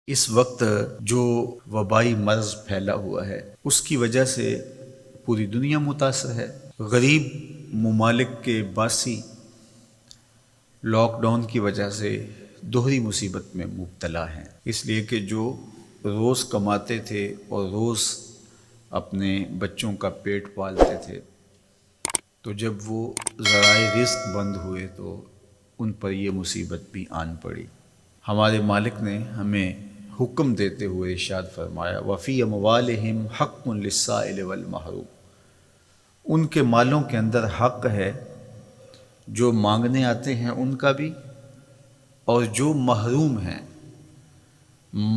اس وقت جو وبائی مرض پھیلا ہوا ہے اس کی وجہ سے پوری دنیا متاثر ہے۔ غریب ممالک کے باسی لاک ڈاؤن کی وجہ سے دوہری مصیبت میں مبتلا ہیں، اس لیے کہ جو روز کماتے تھے اور روز اپنے بچوں کا پیٹ پالتے تھے، تو جب وہ ذرائع رزق بند ہوئے تو ان پر یہ مصیبت بھی آن پڑی۔ ہمارے مالک نے ہمیں حکم دیتے ہوئے ارشاد فرمایا وَفِي أَمْوَالِهِمْ حَقٌّ لِلسَّائِلِ وَالْمَحْرُومِ، ان کے مالوں کے اندر حق ہے، جو مانگنے آتے ہیں ان کا بھی، اور جو محروم ہیں،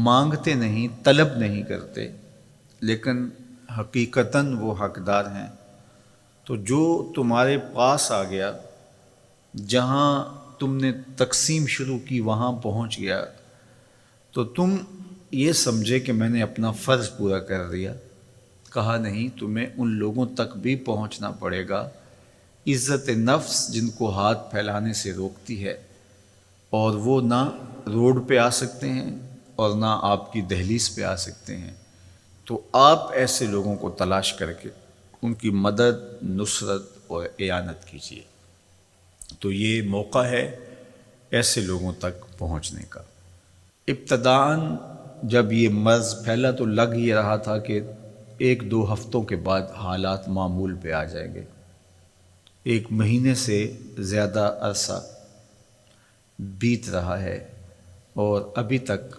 مانگتے نہیں، طلب نہیں کرتے لیکن حقیقتاً وہ حقدار ہیں، تو جو تمہارے پاس آ گیا، جہاں تم نے تقسیم شروع کی وہاں پہنچ گیا، تو تم یہ سمجھے کہ میں نے اپنا فرض پورا کر دیا۔ کہا نہیں، تمہیں ان لوگوں تک بھی پہنچنا پڑے گا، عزت نفس جن کو ہاتھ پھیلانے سے روکتی ہے، اور وہ نہ روڈ پہ آ سکتے ہیں اور نہ آپ کی دہلیز پہ آ سکتے ہیں، تو آپ ایسے لوگوں کو تلاش کر کے ان کی مدد، نصرت اور اعانت کیجیے۔ تو یہ موقع ہے ایسے لوگوں تک پہنچنے کا۔ ابتداً جب یہ مرض پھیلا تو لگ یہ رہا تھا کہ 1-2 ہفتوں کے بعد حالات معمول پہ آ جائیں گے۔ 1 مہینے سے زیادہ عرصہ بیت رہا ہے اور ابھی تک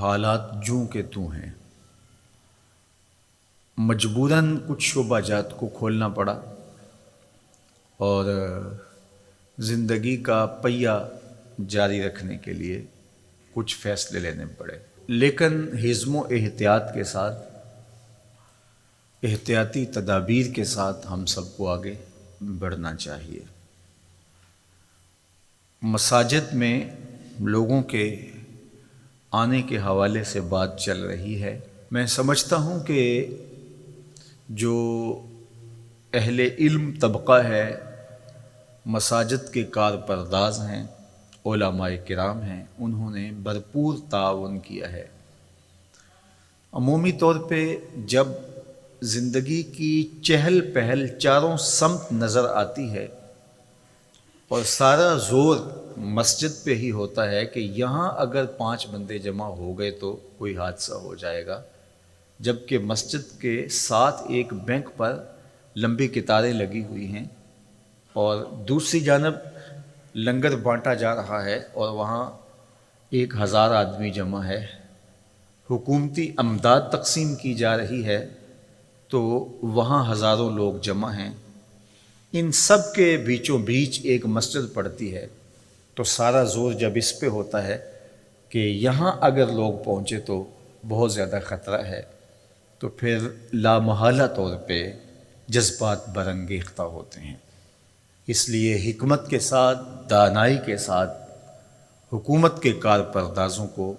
حالات جوں کے توں ہیں۔ مجبوراً کچھ شعبہ جات کو کھولنا پڑا اور زندگی کا پہیہ جاری رکھنے کے لیے کچھ فیصلے لینے پڑے، لیکن حزم و احتیاط کے ساتھ، احتیاطی تدابیر کے ساتھ ہم سب کو آگے بڑھنا چاہیے۔ مساجد میں لوگوں کے آنے کے حوالے سے بات چل رہی ہے۔ میں سمجھتا ہوں کہ جو اہل علم طبقہ ہے، مساجد کے کارپرداز ہیں، علماء کرام ہیں، انہوں نے بھرپور تعاون کیا ہے۔ عمومی طور پہ جب زندگی کی چہل پہل چاروں سمت نظر آتی ہے اور سارا زور مسجد پہ ہی ہوتا ہے کہ یہاں اگر 5 بندے جمع ہو گئے تو کوئی حادثہ ہو جائے گا، جبکہ مسجد کے ساتھ ایک بینک پر لمبی قطاریں لگی ہوئی ہیں اور دوسری جانب لنگر بانٹا جا رہا ہے اور وہاں 1000 آدمی جمع ہے، حکومتی امداد تقسیم کی جا رہی ہے تو وہاں ہزاروں لوگ جمع ہیں۔ ان سب کے بیچوں بیچ ایک مسجد پڑتی ہے، تو سارا زور جب اس پہ ہوتا ہے کہ یہاں اگر لوگ پہنچے تو بہت زیادہ خطرہ ہے، تو پھر لامحالہ طور پہ جذبات برانگیختہ ہوتے ہیں۔ اس لیے حکمت کے ساتھ، دانائی کے ساتھ حکومت کے کارپردازوں کو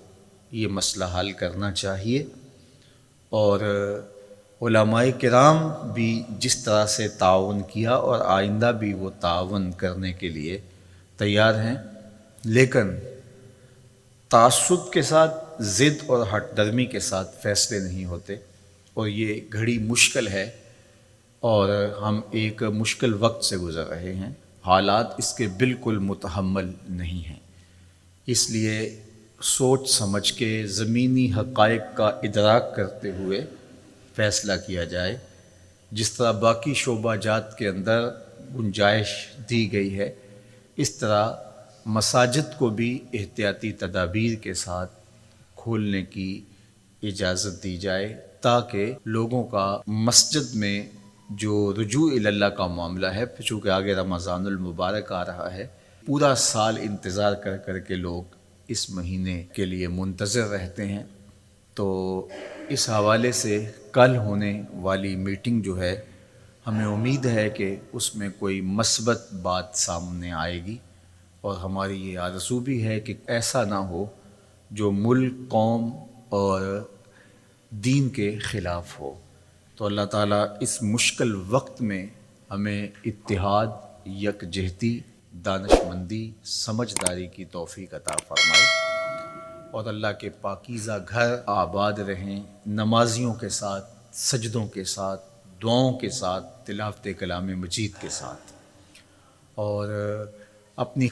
یہ مسئلہ حل کرنا چاہیے، اور علماء کرام بھی جس طرح سے تعاون کیا اور آئندہ بھی وہ تعاون کرنے کے لیے تیار ہیں، لیکن تعصب کے ساتھ، ضد اور ہٹ درمی کے ساتھ فیصلے نہیں ہوتے، اور یہ گھڑی مشکل ہے اور ہم ایک مشکل وقت سے گزر رہے ہیں، حالات اس کے بالکل متحمل نہیں ہیں۔ اس لیے سوچ سمجھ کے زمینی حقائق کا ادراک کرتے ہوئے فیصلہ کیا جائے، جس طرح باقی شعبہ جات کے اندر گنجائش دی گئی ہے، اس طرح مساجد کو بھی احتیاطی تدابیر کے ساتھ کھولنے کی اجازت دی جائے، تاکہ لوگوں کا مسجد میں جو رجوع اللہ کا معاملہ ہے، چونکہ آگے رمضان المبارک آ رہا ہے، پورا سال انتظار کر کر کے لوگ اس مہینے کے لیے منتظر رہتے ہیں، تو اس حوالے سے کل ہونے والی میٹنگ جو ہے، ہمیں امید ہے کہ اس میں کوئی مثبت بات سامنے آئے گی، اور ہماری یہ آرزو بھی ہے کہ ایسا نہ ہو جو ملک، قوم اور دین کے خلاف ہو۔ تو اللہ تعالیٰ اس مشکل وقت میں ہمیں اتحاد، یکجہتی، دانشمندی، سمجھداری کی توفیق عطا فرمائے۔ اور اللہ کے پاکیزہ گھر آباد رہیں، نمازیوں کے ساتھ، سجدوں کے ساتھ، دعاؤں کے ساتھ، تلاوت کلام مجید کے ساتھ، اور اپنی